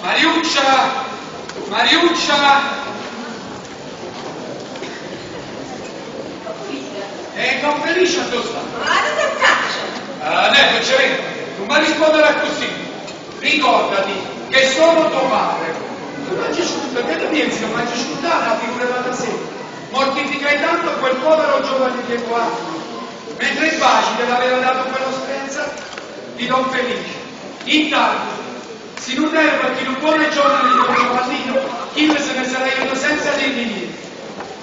Mariuccia! Mariuccia! Non Felice dove sta? Guarda che caccia! Non ci vedo, non mi risponderà così. Ricordati che sono tuo padre. Tu mangi asciutta, che pensi, non mangi asciutta, la figura da sera. Mortificai tanto quel povero giovane che qua. Mentre il baci te l'aveva dato quello speranza di Don Felice. Intanto, se non era perché non buone giorno di Don Giovannino, chi se ne sarà io senza dirgli niente.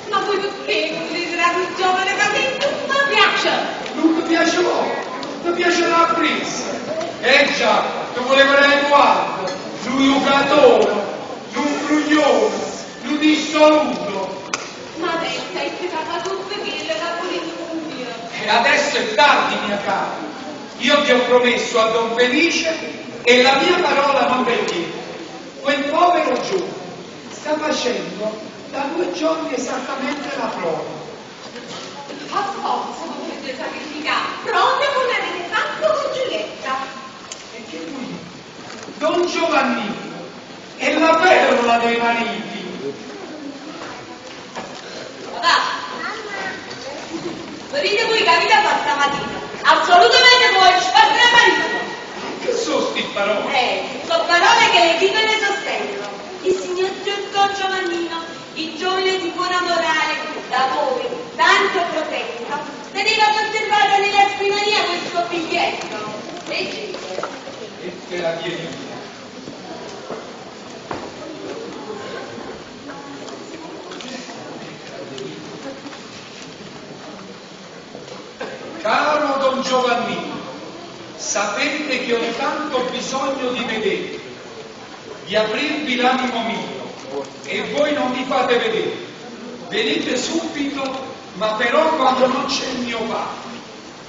Ma voi perché considerate un giovane cadetto? Non mi piace! Non ti piace voi? Ti piace la brisa? Già, ti volevo Edoardo, lui un gatone, un fruglione, un dissoluto. Ma adesso hai spiegato tutto che la polizia. E adesso è tardi, mia cara. Io ti ho promesso a Don Felice e la mia parola non perché. Quel povero giovane sta facendo da 2 giorni esattamente la prova. A forza dovete sacrificare, pronte con avere fatto con Giulietta. E che lui, Don Giovannino, è la perla dei mariti. Papà, vedete voi capite a stamattina? Assolutamente voi sparare a marito. Che sono sti parole? Sono parole che le dicono e sostengono. Il signor Don Giovannino, il giovane di buona morale, da voi, tanto protetto, teneva conservato nella scrivania questo biglietto. Leggete. E te la chiedi. Caro Don Giovannino, sapete che ho tanto bisogno di vedere, di aprirvi l'animo mio, e voi non mi fate vedere. Venite subito, ma però quando non c'è il mio padre.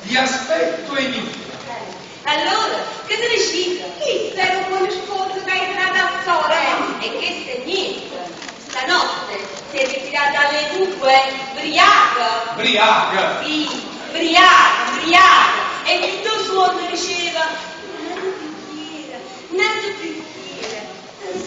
Vi aspetto e inizio. Allora, che se ne scita? Chi sei un buon sposo che hai entrato a sole? E che se niente. Stanotte si è ritirata alle 2, briaca. Briaca! Sì, briaca. E tutto suono diceva, un altro bicchiere,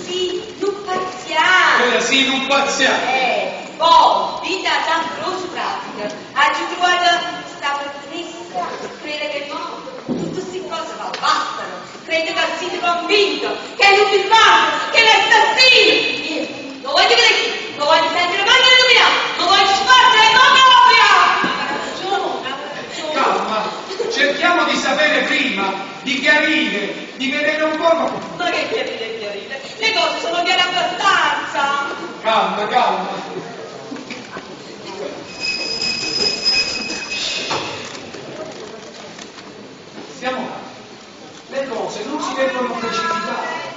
sì, non pazziamo. Sì, non pazziamo. Poi, vita Sant'Ambrosio pratica, ha trovato sta promessa, crede che è morto, tutte queste cose ma bastano, crede che siete convinto, che è l'ubicato, che è l'assassino. Non voglio vedere, non voglio sentire mai illuminato, non voglio spargere copia. Calma, cerchiamo di sapere prima, di chiarire, di vedere un po'. Ma che chiarire? Le cose sono chiare abbastanza. Calma. Stiamo là. Le cose non si devono precipitare.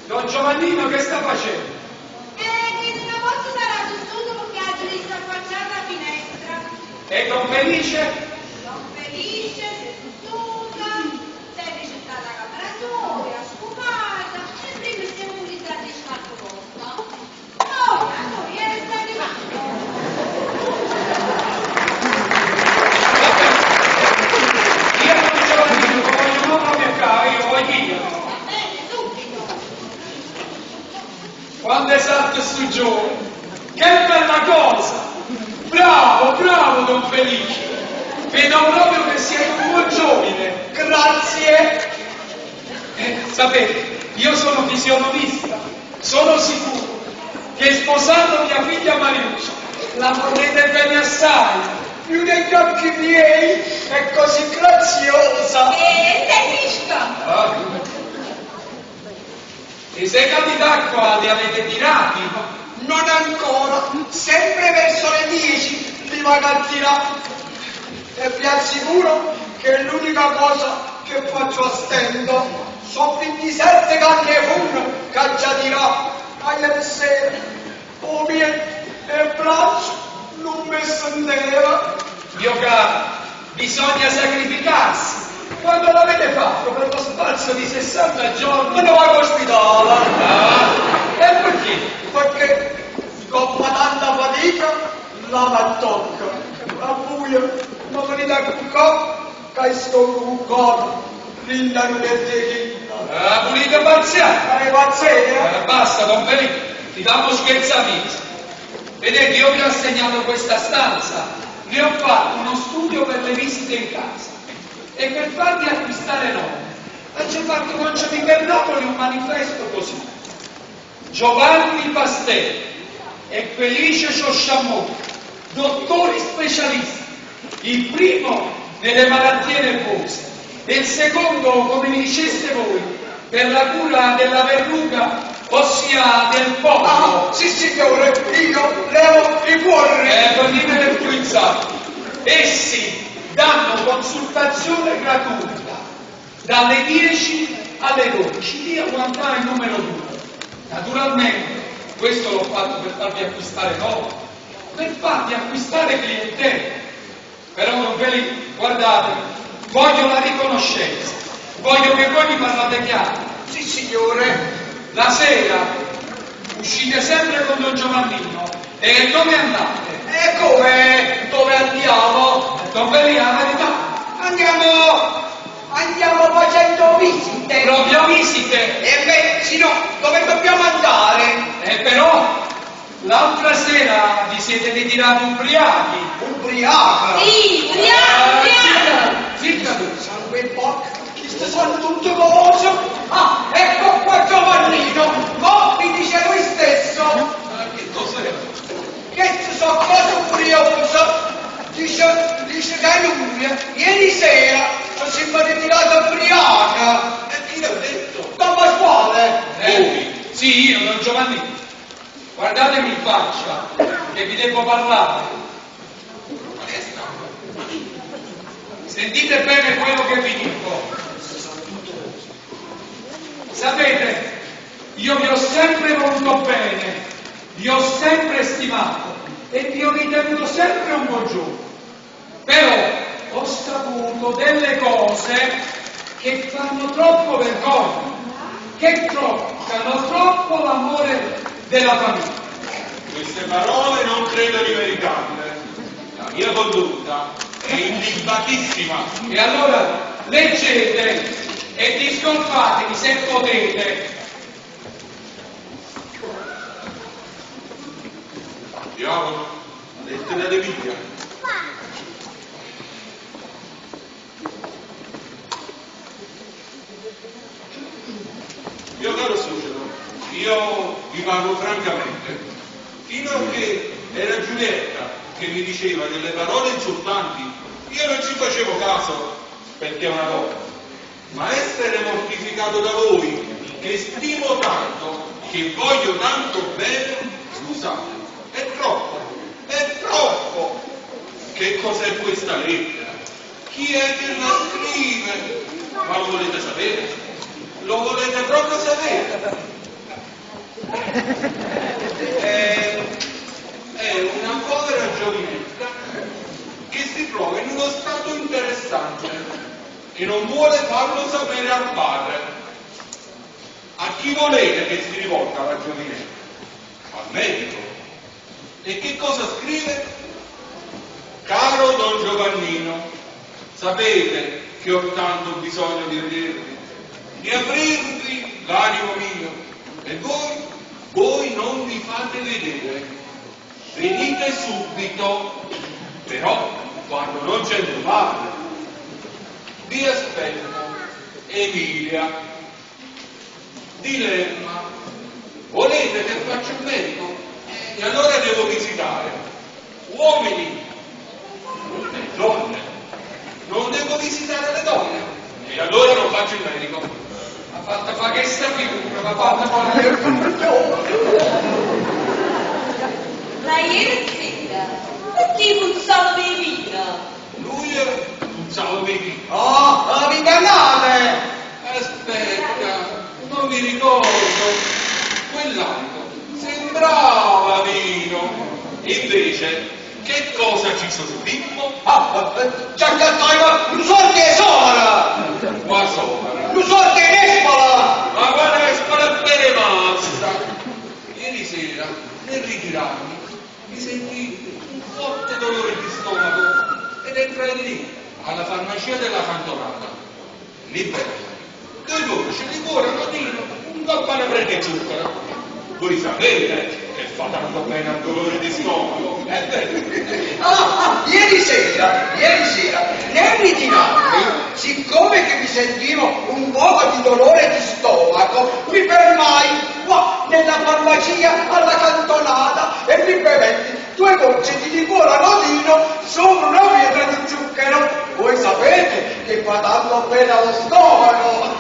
Don Giovannino che sta facendo? Che non posso stare assunto perché ha già visto affacciata la finestra. E Don Felice? Don Felice, seduta, semplice sta la camera sua, scumata, e prima stiamo utilizzando il scarto posto. Noi, sta arrivando. Io non Giovannino, lo voglio non proprio a casa, io voglio io. Va bene, subito. Quando esatto sto giorno, che bella cosa! Bravo Don Felice! Vedo proprio che sei un buon giovane, grazie! Sapete, io sono fisionomista, sono sicuro che sposando mia figlia Mariuccia la vorrete bene assai, più degli occhi miei, è così graziosa! Sei visca? E se capit'acqua li avete tirati? Non ancora, sempre verso le 10 prima che tirare. E vi assicuro che è l'unica cosa che faccio a stento. So 27 canne e funno che già tirato. Ma ieri sera, o miei e braccio non mi senteva. Mio caro, bisogna sacrificarsi. Quando l'avete fatto per lo spazio di 60 giorni? Ma non va all'ospedale. E perché? Perché dopo tanta fatica la tocca. A buio non mi dà un po' che sto cuccato. brindano per tequila. Pulito parziale. Ma pazzesca? Basta, Don Felipe, ti dammo scherzamenti. Vedete, io vi ho assegnato questa stanza, ne ho fatto uno studio per le visite in casa e per farvi acquistare nome. E ci ho fatto con Gianni Napoli un manifesto così. Giovanni Pastelli e Felice Ciosciamoni, dottori specialisti, il primo nelle malattie nervose e il secondo, come mi diceste voi, per la cura della verruga, ossia del pollo. Ah, sì signore, io levo i cuori. Condimene influenzati. Essi danno consultazione gratuita dalle 10 alle 12, dia quant'ha il numero 2. Naturalmente, questo l'ho fatto per farvi acquistare nuovo, per farvi acquistare clientela. Però non ve li guardate, voglio la riconoscenza, voglio che voi mi parlate chiaro. Sì signore. La sera uscite sempre con Don Giovannino e dove andate? E come? Dove andiamo? Don Felipe, la verità. Andiamo facendo visite. Proprio visite. E beh, sì no, dove dobbiamo andare? Però l'altra sera vi siete ritirati ubriachi. Ubriaca. Sì, ubriaco. Zitta tu. Sangue in bocca, chi sta sanno tutte cose? Ah, ecco qua Giovannino, mi dice lui stesso. Che cos'è? Che so cosa curiosa. Dice che è lui, ieri sera ci siamo ritirati ubriaca. E chi l'ha detto? Don Pasquale. Sì, io, Don Giovannino. Guardatemi in faccia, che vi devo parlare. Sentite bene quello che vi dico. Sapete, io vi ho sempre voluto bene, vi ho sempre stimato e vi ho ritenuto sempre un buon giorno. Però ho saputo delle cose che fanno troppo vergogna, che toccano troppo l'amore della famiglia. Queste parole non credo di veritarle. La mia condotta è indibatissima. E allora leggete e discolpatevi se potete. Diavolo, la lettera di Villa. Mio caro suocero, io vi parlo francamente. Fino a che era Giulietta che mi diceva delle parole insultanti, io non ci facevo caso perché è una donna. Ma essere mortificato da voi, che stimo tanto, che voglio tanto bene, scusate, è troppo, è troppo. Che cos'è questa lettera? Chi è che la scrive? Ma lo volete sapere? Lo volete proprio sapere? È una povera giovinetta che si trova in uno stato interessante e non vuole farlo sapere al padre. A chi volete che si rivolga la giovinetta? Al medico. E che cosa scrive? Caro Don Giovannino, sapete che ho tanto bisogno di vedervi, di aprirvi l'animo mio, e voi non vi fate vedere. Venite subito, però quando non c'è mio padre. Vi aspetto, Emilia. Dilemma. Volete che faccia il medico? E allora devo visitare uomini e donne. Non devo visitare le donne. E allora non faccio il medico. Ha fatto fare che sta figura, ma ha fatto fare. Ma ieri sera, perché puzzava di vino? Lui puzzava di Oh, vi ingannate! Aspetta, non mi ricordo. Quell'altro sembrava vino. Invece, che cosa ci sospimmo? C'è che altro, non so che sola! Qua sopra. Non so che nespola! Ma guarda che spara bene mazza. Ieri sera, nel ritirarmi, mi sentii un forte dolore di stomaco ed entrai lì, alla farmacia della cantonata. libero. 2 gocce di cuore, matino, un campane prende zucchero. Voi sapete che fa tanto bene al dolore di stomaco, è vero? Ieri sera, nel di Napoli, siccome che mi sentivo un poco di dolore di stomaco, mi fermai qua nella farmacia alla cantonata e mi bevetti 2 gocce di liquore anodino sopra una pietra di zucchero. Voi sapete che fa tanto bene allo stomaco.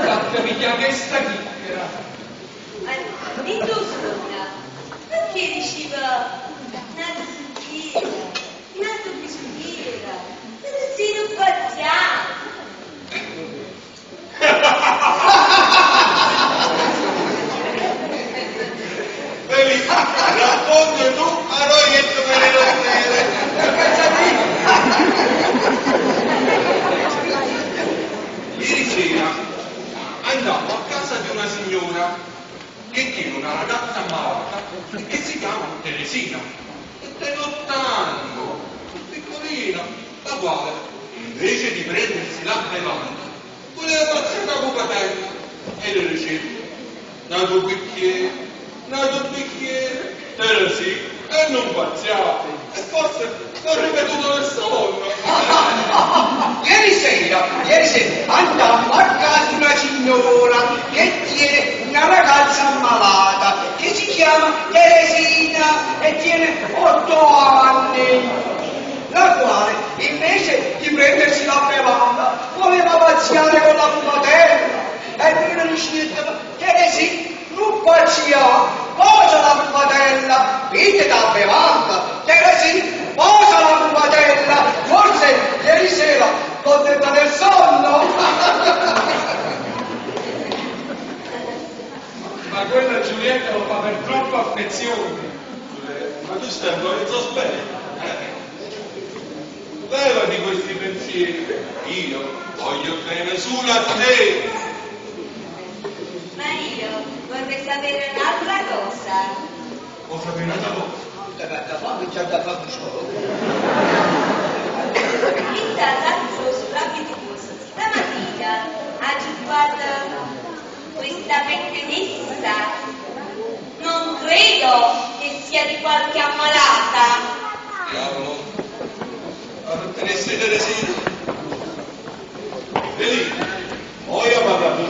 Fatemi questa chiacchiera. E tu, scusa, perché diceva nato zucchiera, nato bisogniera, sei un pazziato. Vedi, racconti tu, a noi che tu me ne non Ieri sera andavo a casa di una signora che tiene una ragazza malata che si chiama Teresina. E tenottando, piccolina, la quale, invece di prendersi la bevanda, voleva passare la cucatella e le riceve. Nato bicchiere, Teresina, e non pazziate, e forse l'ho ripetuto nel sonno. Ieri sera andammo a casa di una signora che tiene una ragazza ammalata che si chiama Teresina e tiene 8 anni, la quale invece di prendersi la bevanda voleva pazziare con la fumatella e io gli diceva: Teresina, non pazziare, posa la fumatella, vite da bevanda, Teresina, posa la fumatella, forse ieri sera l'ho detta nel sonno. Ma quella Giulietta lo fa per troppa affezione. Ma tu stai ancora in sospetto? Levati questi pensieri, io voglio bene solo a te. Ma io vorrei sapere un'altra cosa. Ho sapere un'altra cosa. C'è da fare solo. Il Sant'Ambrosio Ravvicinoso stamattina ha trovato questa pettenessa. Non credo che sia di qualche ammalata. Diavolo, la dottoressa Teresina. Vedi, ora parla tu.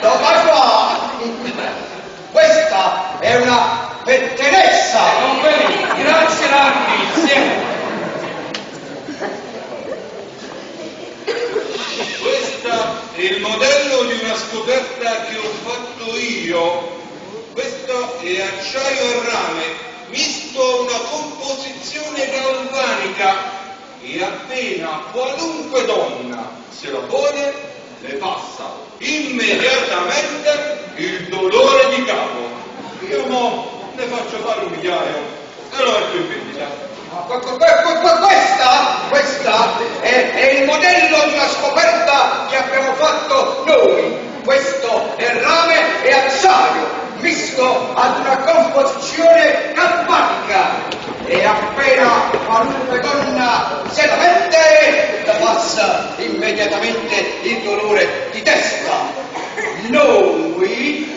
No, ma qua, questa è una pettenessa. Non vedi? Grazie Randy, insieme. Questo è il modello di una scoperta che ho fatto io. Questo è acciaio e rame, misto a una composizione galvanica e appena qualunque donna se lo pone, le passa immediatamente il dolore di capo. Io mo ne faccio fare un migliaio e lo metto in vendita. Questa è il modello di una scoperta che abbiamo fatto noi. Questo è rame e acciaio, misto ad una composizione galvanica. E appena qualunque donna se la mette, la passa immediatamente il dolore di testa. Noi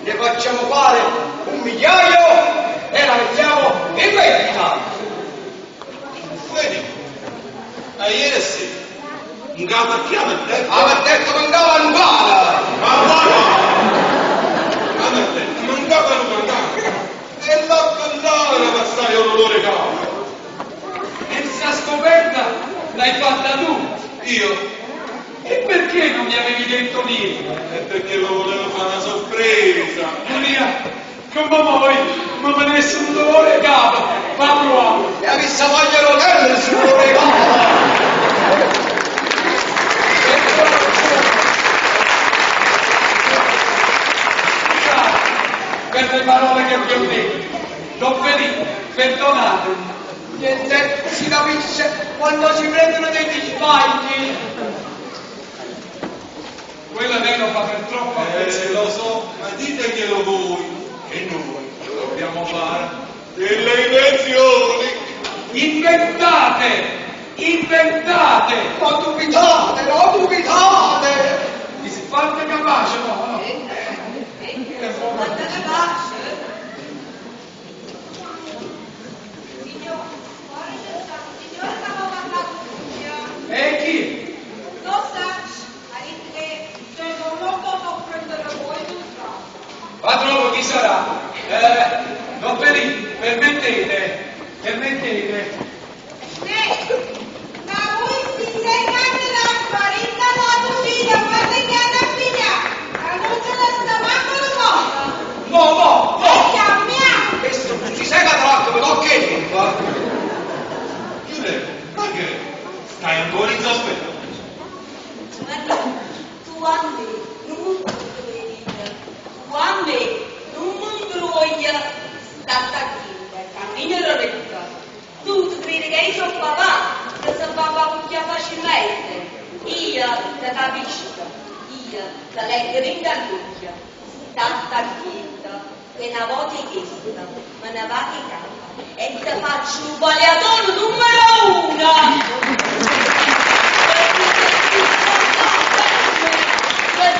ne facciamo fare un migliaio e la mettiamo in vendita. Vedi, ieri sera, un capo che aveva detto... Aveva detto che andava a Nuvara. Aveva detto, mancava un mancato. E la cantare per stare un olore capo. E sta scoperta l'hai fatta tu. Io? E perché non mi avevi detto niente? È perché lo volevo fare una sorpresa. Maria, come vuoi, ma me ne è un dolore capo. Ma proviamo. E avessi voglia di rotarmi sul regalo. Per le parole che vi ho detto, non venite, perdonatemi. Niente si capisce quando si prendono degli sbagli. Quella lei lo fa per troppo affezione. Lo so, diteglielo voi, che noi lo dobbiamo fare delle invenzioni. Inventate! Inventate! Non dubitate, non dubitate! Vi si fate capace, no? Quanta capace? Signore, stavo parlando con E chi? non sa, ha detto che non posso prendere voi, non sa. Padrone, chi sarà? Don Pelì, permettete. Ma voi si seccate l'acqua, rinda la cucina, guarda che hanno a pigliare, non ce la sta manco lo modo. No! Chiamiamo! Questo ci sei catturato, ma non che? Giuseppe, ma che? Stai ancora in sospetto? Guarda, tu a me non mi tu a me non mi troia stata qui, cammino Loretta. Tu credi che io sono papà, che se papà può facilmente. Io ti capisco, io ti leggo in dall'occhio, stata quieta, che una volta chiesto, me ne va che capa, e ti faccio un goleatore numero 1.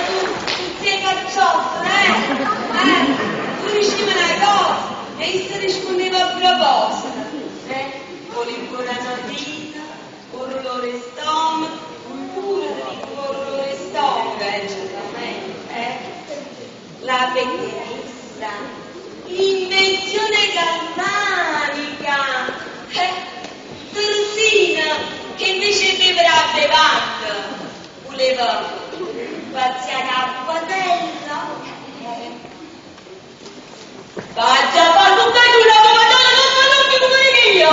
Tu sei cacciotto, tu riuscivi una cosa, e se rispondeva a proposito. Con il coronatino, con l'olore stomaco, pure con l'olore stomaco, certamente. La pettinista, l'invenzione galvanica, Teresina, che invece beverà bevanda, voleva spaziare acqua bella. Faccia fare tutta una pamatona non più come io!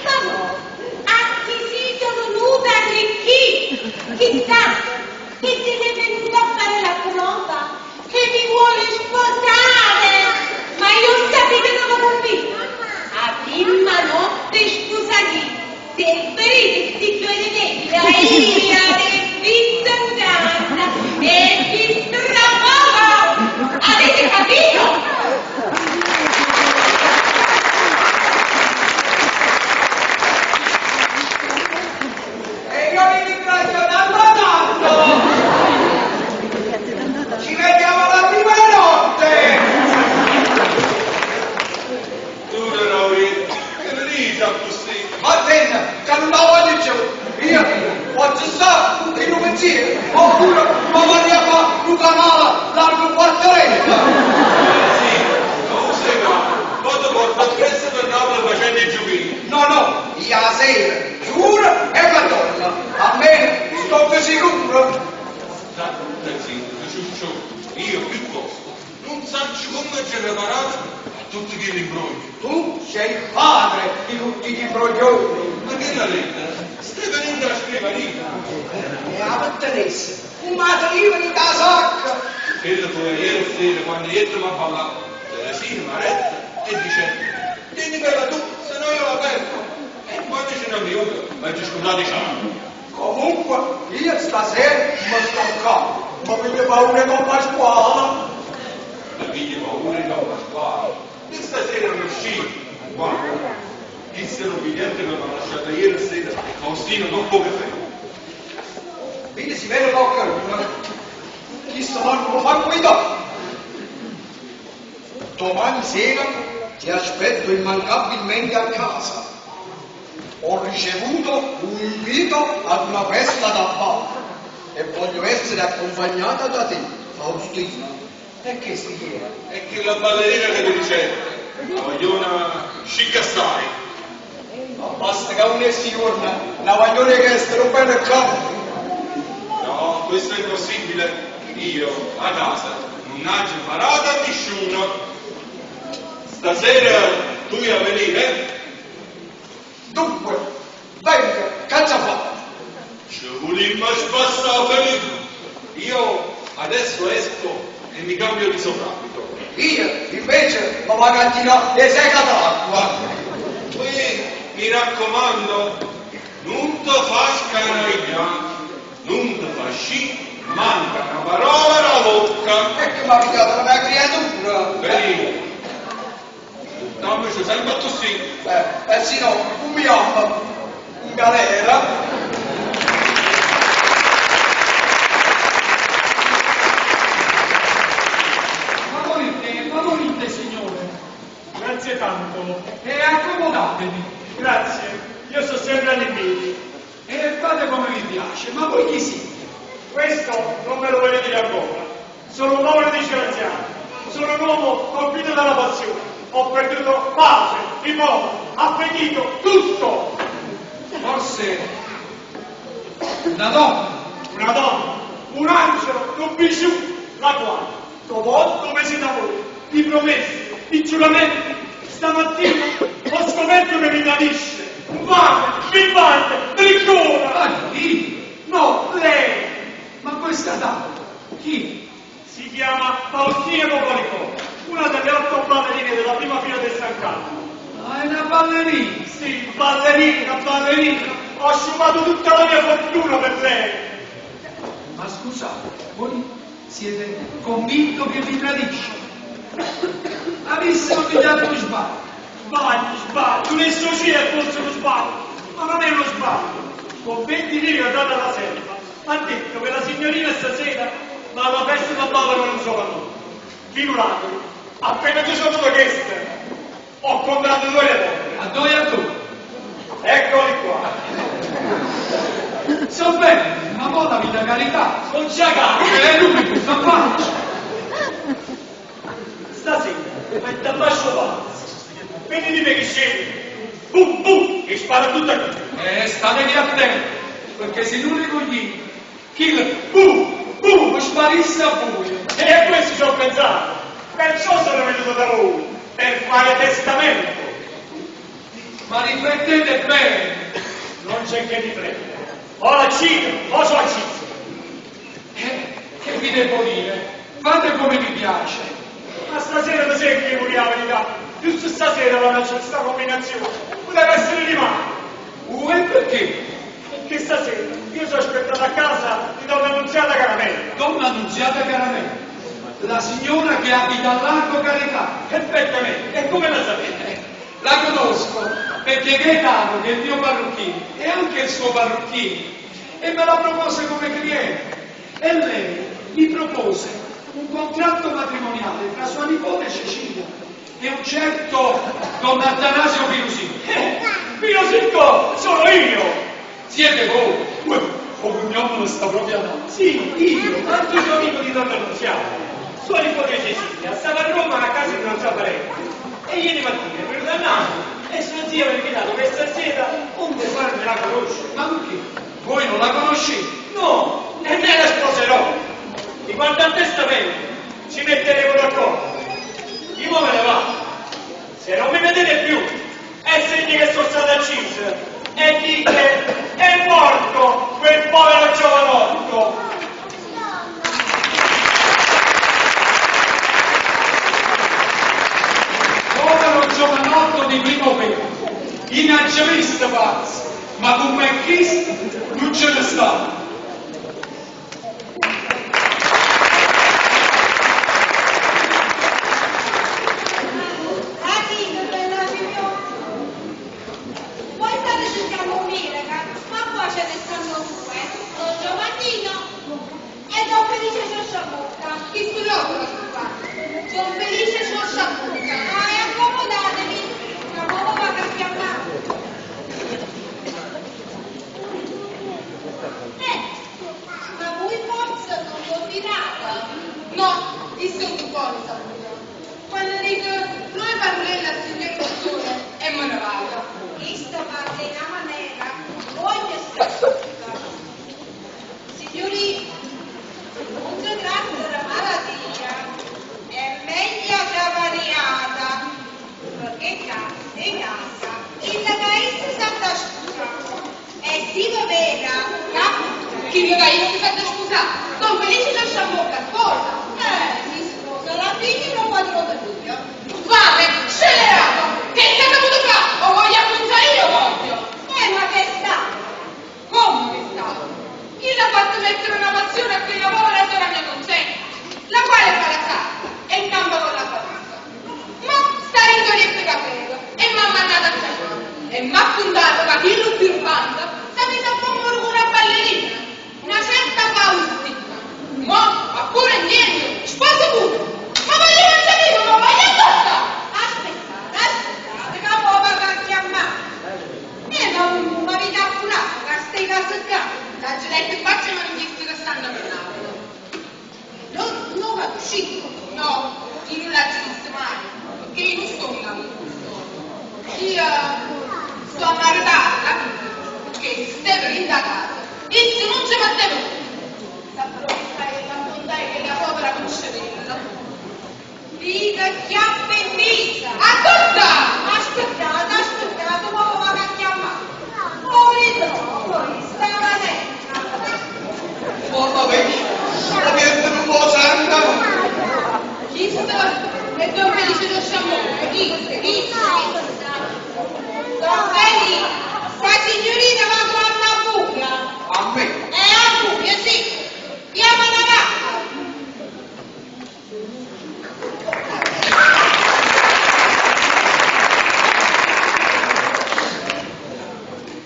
Ma no, acquisito venuta arricchì! Chissà, che siete venuto a fare la prova, che mi vuole sposare! Ma io sapete come convinto? A prima notte scusati! Sempre questi due elementi, la ira e vittanza e vi strapava! Avete capito? E io vi ringrazio tanto! Ci vediamo la prima notte! Tu Loretta, che ne dici a così? Ma attenta, che non la voglio più! Io posso stare in un pensiero, oppure mi voglio fare un canale largo quartieretta! Sì, non sei qua. Quando porto a presto per Napoli facendo i giochini. No, io la sera, giuro e madonna, almeno sto sicuro! Zitto, ciuccio, io piuttosto non saccio come ci preparate a tutti quegli imbrogli. Tu sei il padre di tutti gli imbroglioni! Ma che la lettera? Stai venendo a scrivania. E la pertenesse, un matrimonio di casacca! Quello fu ieri sera quando dietro mi ha parlato. Teresina mi ha detto e dice, tieni bella tu, se no io la perdo. E quando ce ne venuto, mi ha scusato i sangue. Comunque, io stasera mi sto calmo, ma mi paura con la scuola! La figlia paura e non la squadra. E stasera non uscì. Guarda, disse l'obbediente che mi ha lasciato ieri sera, Faustino non può che fare. Quindi si vede poco luna. Chissà non lo fa guida. Domani sera ti aspetto immancabilmente a casa. Ho ricevuto un invito ad una festa da bar e voglio essere accompagnata da te, Faustino. E che si chiede? È che la ballerina che ti dice, la vogliona scicassai. Ma basta che non è sicura, la voglio che essere un bel campo. No, questo è impossibile. Io, a casa, non ho imparato a nessuno. Stasera tu a venire? Dunque, venga, caccia fa. Ci volimmo spassare Felipe. Io adesso esco e mi cambio di soprabito. Io, invece, mi vado a tirare le secche d'acqua. Poi, mi raccomando, non ti fa scaraiare, non ti fa sci, manca una parola alla bocca. E che mi ha pigliato la mia creatura? Vedi? Dammi c'è sempre così. Sì no, un biombo, in galera. Favorite, signore. Grazie tanto. E accomodatevi. Grazie. Io sto sempre all'invito. E fate come vi piace. Ma voi chi siete? Questo non me lo voglio dire ancora. Sono un uomo di scienziato. Sono un uomo colpito dalla passione. Ho perduto pace, timore, appetito, tutto. Forse una donna, un angelo, un bijou, la quale, dopo 8 mesi d'amore, di promesse, di giuramenti, stamattina ho scoperto che mi tradisce, mi batte, briccona. Ma chi? No, lei. Ma questa dama, chi? Si chiama Faustina Popolicò, una delle 8 ballerine della prima fila del San Carlo. Ah, è una ballerina? Sì, ballerina. Ho asciugato tutta la mia fortuna per lei. Ma scusate, voi siete convinto che vi tradisce? Avessimo pigliato uno sbaglio. Sbaglio, un'estosia è forse uno sbaglio, ma non è uno sbaglio. Con 20 lire date alla serva, ha detto che la signorina stasera va alla festa da ballo con un solo nome. Figuratevi, appena ci sono due queste, ho comprato 2 leone. A due e a tu. Eccoli qua. So bene, ma mo la vita carità. Non c'è caro. È l'unico, sta faccia. Stasera, mette a basso palazzo. Vedi di me che scende. Bum, e spara tutta qui. Statevi attenti, perché se non le cogliete, chi bum, sparisse a voi. E a questo ci ho pensato. Perciò sono venuto da voi, per fare testamento. Ma riflettete bene. Non c'è che riflettere. O la cifra, o so la cifra. Che vi devo dire? Fate come vi piace. Ma stasera mi sai che vogliamo verità? Giusto stasera la c'è questa combinazione. Poteva essere rimasta. E perché? Perché stasera io sono aspettato a casa di Donna Annunziata Caramella. Donna Annunziata Caramella? La signora che abita al Largo Carità. Perfettamente. E come la sapete? La conosco, perché Gaetano, che è il mio parrucchino, è anche il suo parrucchino, e me la propose come cliente. E lei gli propose un contratto matrimoniale tra sua nipote Cecilia e un certo Don Atanasio Pirusino. Pirusino sono io! Siete voi! Cognome sta proprio là. Sì, io, anche sono amico di Donna Annunziata. Sua nipote Cecilia stava a Roma a casa di una sua parente. E ieri mattina è venuta a Napoli e sua zia mi ha invitato questa sera onde farmela conoscere. Ma perché? Voi non la conoscete? No, e me la sposerò. Di quanto al testamento ci metteremo d'accordo. Io me ne vado. Se non mi vedete più, è segno che sono stato acciso. E dite, è morto quel povero giovanotto. Povero giovanotto di primo pelo, in angelista pazzo, ma come Cristo non ce ne sta. Voi state cercando un miraca, ma qua ce ne stanno 2. Don Giovannino e Don Felice Sciosciamucca. Chi si logono qua? Don Felice Sciosciamucca. Ah, e accomodatevi, tra poco va a chiamare. Ma voi forse non lo dirate? No, io sono buono saluto. Quando dico, noi parliamo al signor Dottore e me ne vado. Cristo parla in una maniera, voglio stare. Signori, non si tratta di malattia, è meglio già variata, perché casa, il caisse Santa Scusa, e si doveva, chi lo caisse Santa Scusa, Don Felice non si ammocca, sposa. Si sposa, la figlia non padrone figlio. Fate, scellerato, che state avuto qua, o voglio appunzare io voglio. Ma che sta? Io sto ammaritata che stavo indagata. E se non ci mettevo, sapevo che stai la bontà che la povera concedella. Vita chiappa in vita. Aspettate, uomo va a chiamare. Poi stava dentro. Mamma mia, la gente non può sentire. Chi sta? E Don Felice lo sciamone. Chi sta? Don Felice, sta signorina va a una buca. A me? A buca, sì. Chiama la vacca.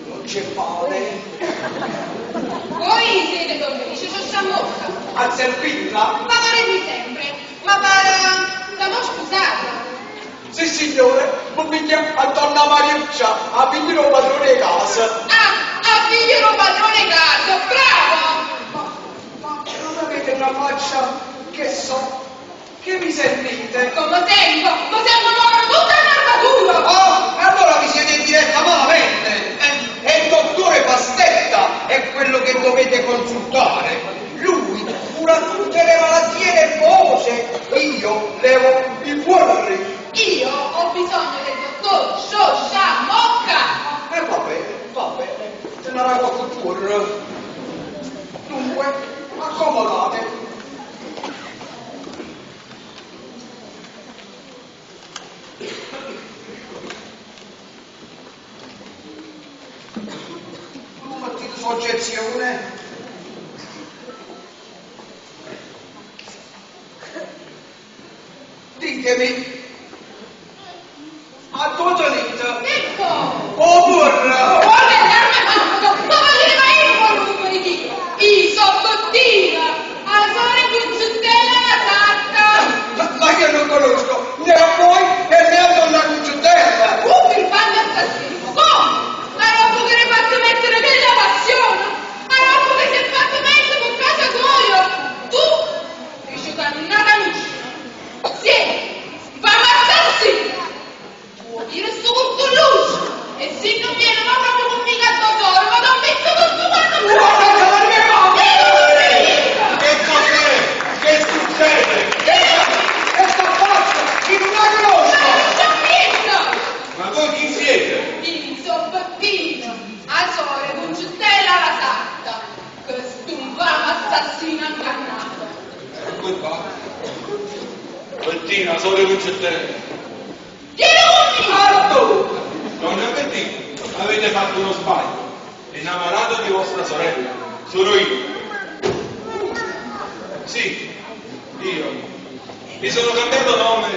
Non c'è fame. Voi siete Don Felice lo sciamone. A servirla? Ma vorrei sempre. Ma da scusata. Sì signore, non mi chiamo a donna Mariuccia, a figlio padrone di casa. A figlio padrone casa, bravo! Ma non avete una faccia che so, che mi sentite? Come tempo, ma siamo loro tutta un'armatura! Oh, allora vi siete diretta malamente. È il dottore Pastetta, è quello che dovete consultare. Lui cura tutte le malattie nervose, io levo i cuori. Io ho bisogno del dottor Scioscia Mocca! Va bene, te ne rago futuro. Dunque, accomodate. Non mettete soggezione. Ditemi. A Totonita. Ecco! Oh, burra! Vuole darmi manco! Ma voleva io voluto di Dio! I sottottina! A sole Cucciutella la tatta! Ma io non conosco né a voi né a donna Cucciutella! Il panno assassino! Come? La roba che ne hai fatto mettere quella passione! La roba che si è fatto mettere con casa tua! Tu dici cannata amici! Sì! Fammi assassino! Vuoi dire sto curculluccio? E se non viene ma proprio con mica tesoro, ma non metto tutto quanto! Guarda la mia mamma! Che cos'è? Che succede? E sta faccia! Chi non la conosco! Ma voi chi siete? Il soppettino, Azore, Concetella la satta, che stumpava assassino ingannato. Come va? Bettina, sole Concetella. Vieni con me! Ardo! Donna Bettina, avete fatto uno sbaglio. È innamorato di vostra sorella. Sono io. Sì, io. Mi sono cambiato nome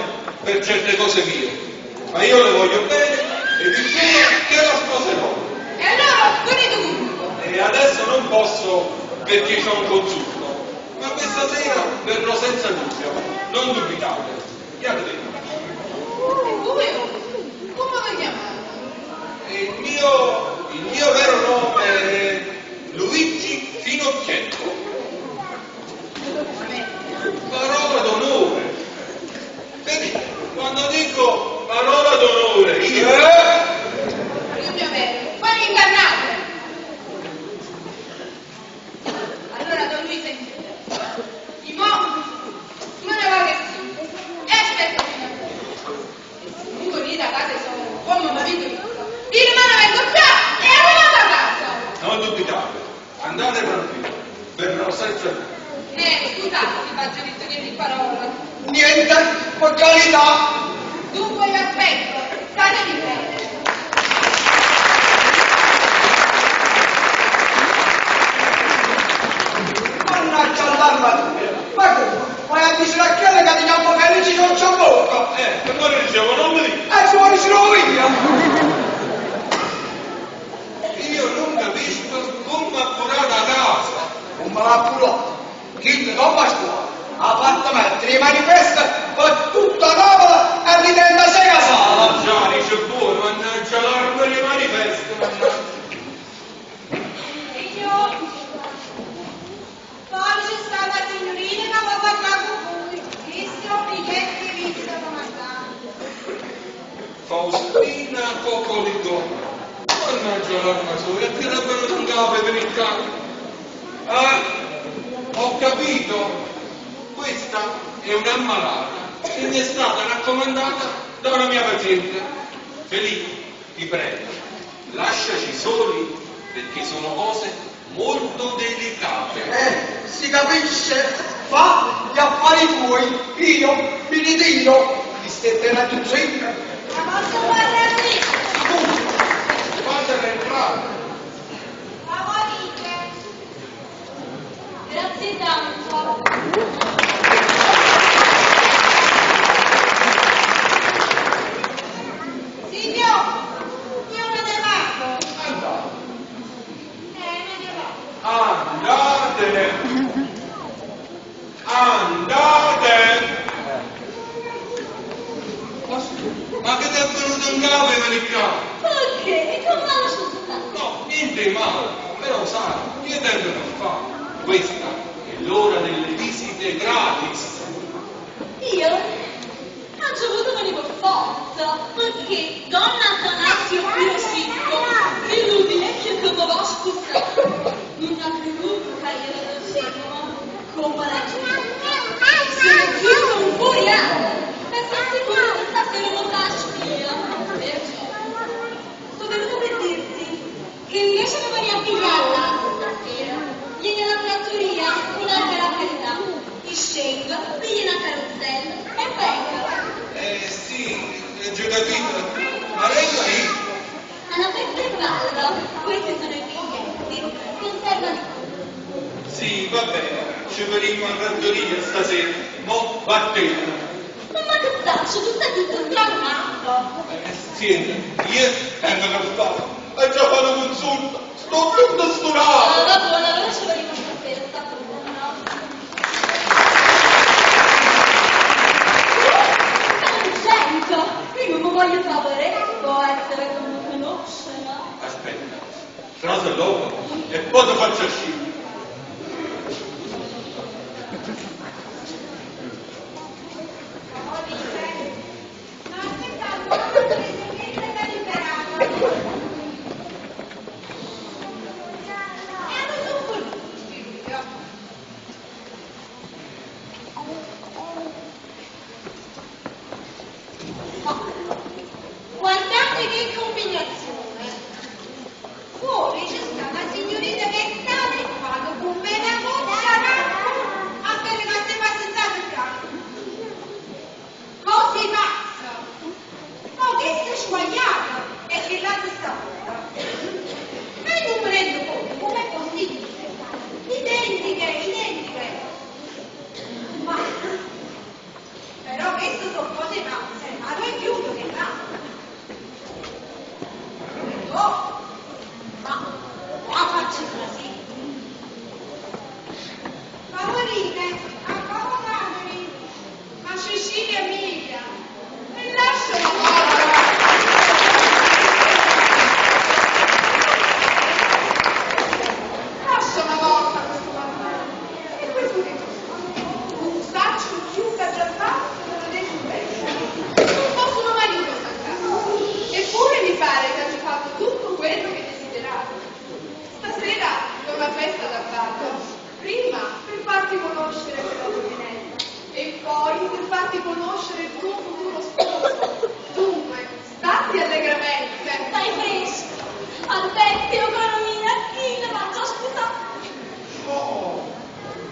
per certe cose mie. Ma io le voglio bene e vi giuro che la sposerò. E allora, venite tutto! E adesso non posso perché c'è un consulto. Ma questa sera verrò senza dubbio. Non dubitate. Chiamate. E voi? Come vi chiamate? Il mio vero nome è Luigi Finocchietto. Parola d'onore. Vedi, quando dico parola d'onore, io... Io mio vero, poi mi ingannate! Allora, Don Luigi, sentite. Me ne va che sì. E aspetta fino a te. E se comunque venite a casa sono come marito mio. Di rimane vengo qua e arrivate a casa. Non dubitate, andate tranquilli, verrò senza dubbio. Scusate, ti faccio detto che di parola. Niente, per carità! Dunque vi aspetto, statevi bene. Mannaggia all'armatura! Ma come? Vai a dire a quelle che ti chiamo felici non c'è bocca! E poi dicevo, non mi dico. E fuori si lo via! Io non capisco come ha curato a casa. Non me l'ha curato! Chi non va a scuola? Appartamenti, i manifesti, fa tutta nuova e diventa sega sala! Già, dice buono, mannaggia l'arma di manifesto, mannaggia. Io poi c'è stata la signorina che aveva parlato con voi. Visto, biglietti, visto, comandante. Faustino una cocolico. Mannaggia l'arma sua, che tirebbero un capo per il capo. Ho capito. Questa è un'ammalata che mi è stata raccomandata da una mia paziente. Felice, ti prego, lasciaci soli perché sono cose molto delicate. Si capisce? Fa gli affari tuoi, io mi ritiro. Ti stetterà tu sempre. Ma posso guardarti? Fatela entrare. Favorite. Grazie tanto. Signor, io me ne vado. Andate. Me ne vado. Andate. Andate. Ma che ti è venuto in capo per il capo? Perché? Come la lascio stare? No, niente di male, però sai, che tendono a fare? Questa è l'ora delle visite gratis. Io ho giovuto venire per forza, perché donna Atanasio Pirosicco, inutile che come vostro stato, non ha creduto che io lo seguo, come la gente, sono chiuso un furiato, e sono sicuro che stasera non la spia. Perciò, sto venuto per dirti che invece che venire a pigliarla stasera, vieni alla trattoria, in alta la carità, ti scendo, pigli una carrozzella e venga. Sì, ho già capito. Ma lei qui? Alla festa in ballo, questi sono i biglietti, conservali tu. Sì, va bene, ci vedremo a trattoria stasera. Mo battete. Ma che faccio? Tu stai tutto incannato. Senti, io tengo per fare. Hai già fatto consulta. Sto tutto sturato. Va buona, allora ci vedremo stasera, sta buona. Argento, io non voglio favoretto essere come conosce, no? Aspetta, frase dopo e poi ti faccio uscire. Ma aspettate, niente da liberare. E adesso un po' di spirito. Guardate che combinazione! Fuori c'è sta una signorina che sta e fa con me una boccia appena che stai passeggiando il campo. Così pazza! Ma che sei sbagliata? E che l'altro sta fuori. Ma io non mi rendo conto, com'è possibile? Identiche, identiche! Ma però queste sono cose pazze, ma noi chiudo che fa? Oh, ma la faccio così. Favorite, accomodatevi, ma Cecilia mia, e lascio la povera. Lascia una volta questo bambino. E questo che cos'è? Un saccio più gagiattato che non è invece. Non possono mai dire cosa. Eppure mi pare che abbia fatto tutto quello che desideravo. Stasera ho una festa da farlo. Prima per farti conoscere quella giovinetta e poi per farti conoscere il tuo futuro sposo. Dunque, statti allegramente. Stai fresco. Aspetti, economia, chi ne faccio scusare? Oh,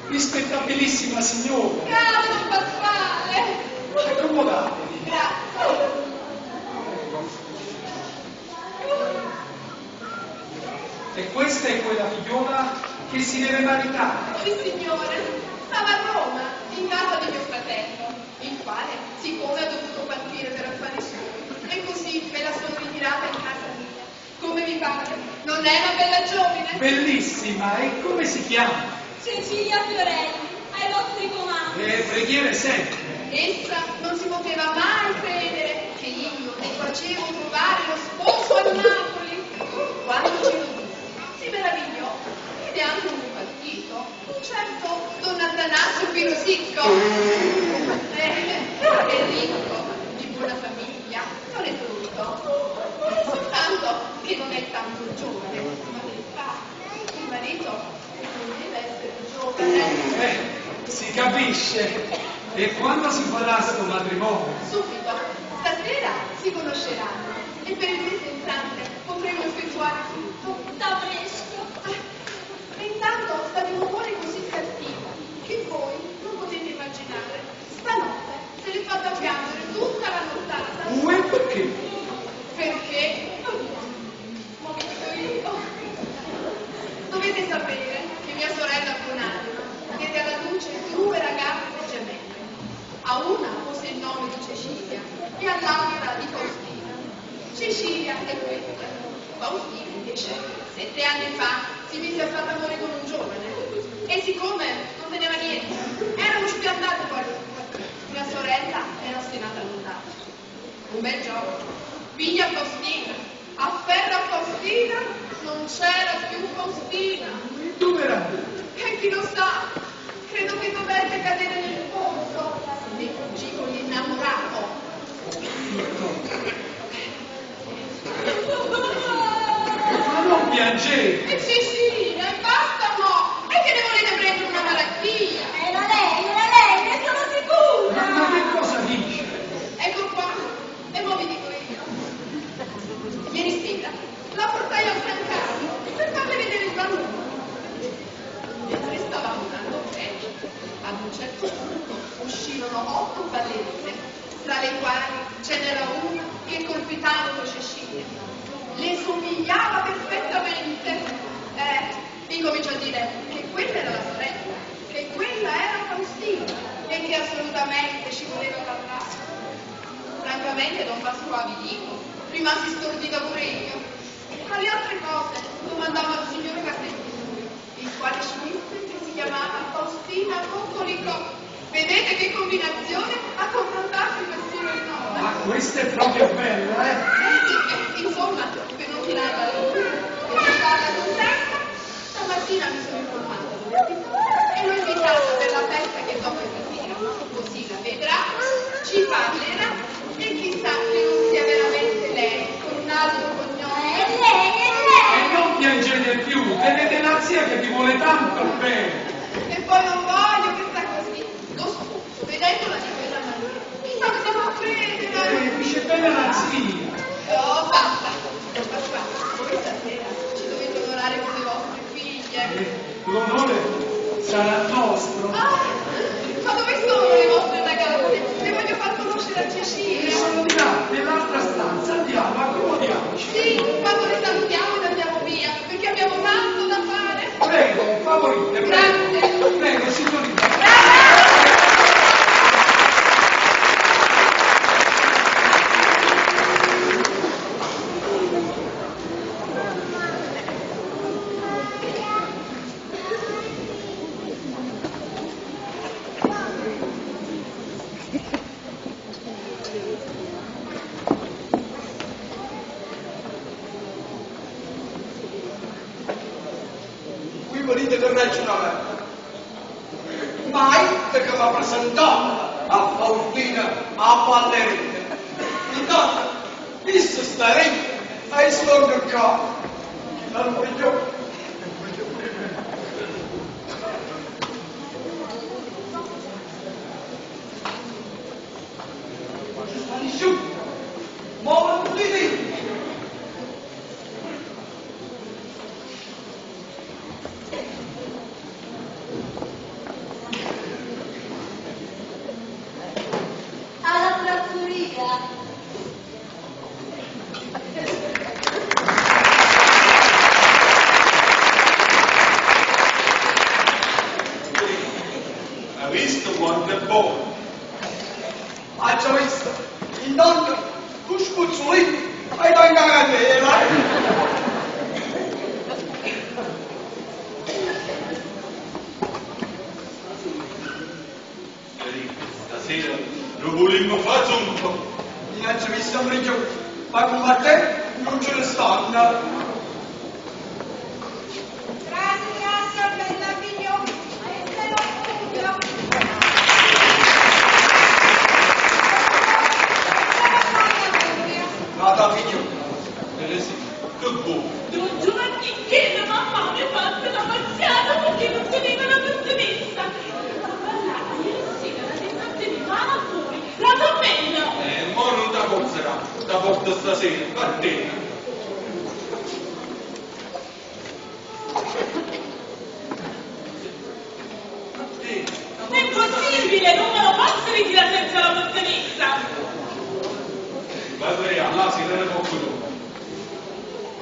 rispettabilissima signora. Caro Don Pasquale. Accomodatevi. Grazie. E questa è quella figliola che si deve maritare. Il signore stava a Roma, in casa di mio fratello, il quale, siccome ha dovuto partire per affari suoi, e così me la sono ritirata in casa mia. Come vi pare? Non è una bella giovine? Bellissima, e come si chiama? Cecilia Fiorelli, ai vostri comandi. Preghiere sempre. Essa non si poteva mai credere che io le facevo trovare lo sposo a Napoli. Quando ce lo disse, si meravigliò ed è anche un mio partito, un certo Don Atanasio Pirosicco. È ricco, di buona famiglia, non è brutto. Si capisce. E quando si farà sto matrimonio? Subito, stasera si conosceranno e per il mese entrante potremo effettuare tutto da fresco. E intanto sta di un umore così cattivo che voi non potete immaginare. Stanotte se l'è fatta piangere tutta la nottata. E perché? Perché? Ma che dico io? Dovete sapere che mia sorella Buonanima diede alla luce 2 ragazze gemelle. A una pose il nome di Cecilia e all'altra di Faustina. Cecilia è questa. Faustina invece 7 anni fa si mise a far l'amore con un giovane e siccome non teneva niente, erano spiandati poi. Mia sorella era ostinata a lontano. Un bel giorno, piglia Faustina, afferra Faustina, non c'era più Faustina. Dove era? E chi lo sa, credo che dovette cadere nel pozzo e fuggì con l'innamorato. Ma non piangete! E sì, e basta mo! E che ne volete prendere una malattia? Era lei, ne sono sicura! Ma che cosa dice? Ecco qua, e mo vi dico io. Ieri sera la portai al San Carlo per farle vedere il bambino. Mentre stavamo dando bene, ad un certo punto uscirono 8 ballerine, tra le quali ce n'era una che colpitando Cecilia le somigliava perfettamente. Incominciò a dire che quella era la sorella, che quella era Faustina e che assolutamente ci voleva parlare. Francamente, don Pasquale, vi dico, rimasi stordita pure io. Alle altre cose domandavo al signore Castellini, il quale ci disse che si chiamava Faustina Coccolicò. Vedete che combinazione a confrontarsi persino il nome? Ma questa è proprio bella, eh? Insomma, per non tirarla lunga e per farla contenta, stamattina mi sono informata dove abitava e l'ho invitata per la festa che dopo stasera, così la vedrà, ci parlerà e chissà che non sia veramente lei con un altro cognome. È lei! E non piangete più, tenete la zia che vi vuole tanto bene. E poi non voglio che sta così. Lo scuso, vedendola di quella maniera, chissà cosa può credere. Dice bene la zia. Oh, basta. Voi stasera ci dovete onorare con le vostre figlie. L'onore sarà nostro. Ah, ma dove sono le vostre ragazze? Le voglio far conoscere a Cecilia. Sono di là, nell'altra stanza, andiamo, accomodiamoci. Sì, quando le salutiamo ed andiamo via, perché abbiamo tanto da fare. Prego, favorite, prego. Grazie. Prego, signorina. Qui venite per ragionamento. Mai che mi ha presentato a Faustina a ballerina. Intanto, visto sta rete, hai sfondo il capo. Non voglio. Stai giù, muoviti di lì. Alla trattoria! Hai visto quanto è buono? Ha già visto? Intanto, tu spuzzolino, hai da ingagatela. Stasera lo volemmo fare un po'. Mi ha già visto un bricchio, ma come te non ce ne stanno. Grazie, bella figlio. E lo studio. Nata figlio. Sì, che buono. Don Giovanni chiede mamma le fatte la mazziata perché non teneva la dottoressa. porta stasera, vattene. È impossibile, non me lo posso ritirare senza la dottoressa. Guarda, all'asino ne poco dopo.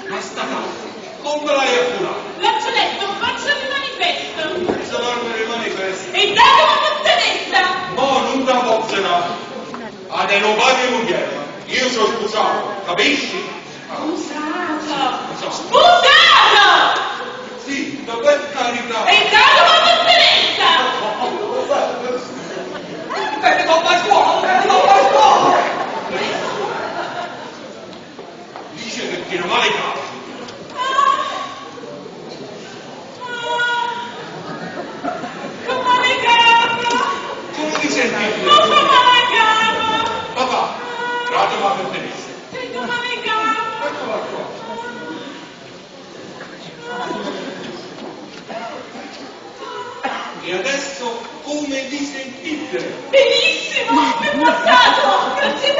Ma sta casa, come l'hai accurata? L'ho detto, faccio il manifesto. Se non mi manifesta. E date la dottoressa. No, non da pozzerà. Ade non paghi mugliere. Io sono sposato, capisci? Scusato. Scusato! Sì, da per carità. E date la dottoressa. Bene, non vai fuori, non vai fuori! Dice che tiene male i casi. Come mi capo? Come ti senti? Come mi capo? Papà, grazie ma per tenere. Come mi capo? Eccola qua. E adesso come vi sentite? Benissimo, è passato. Grazie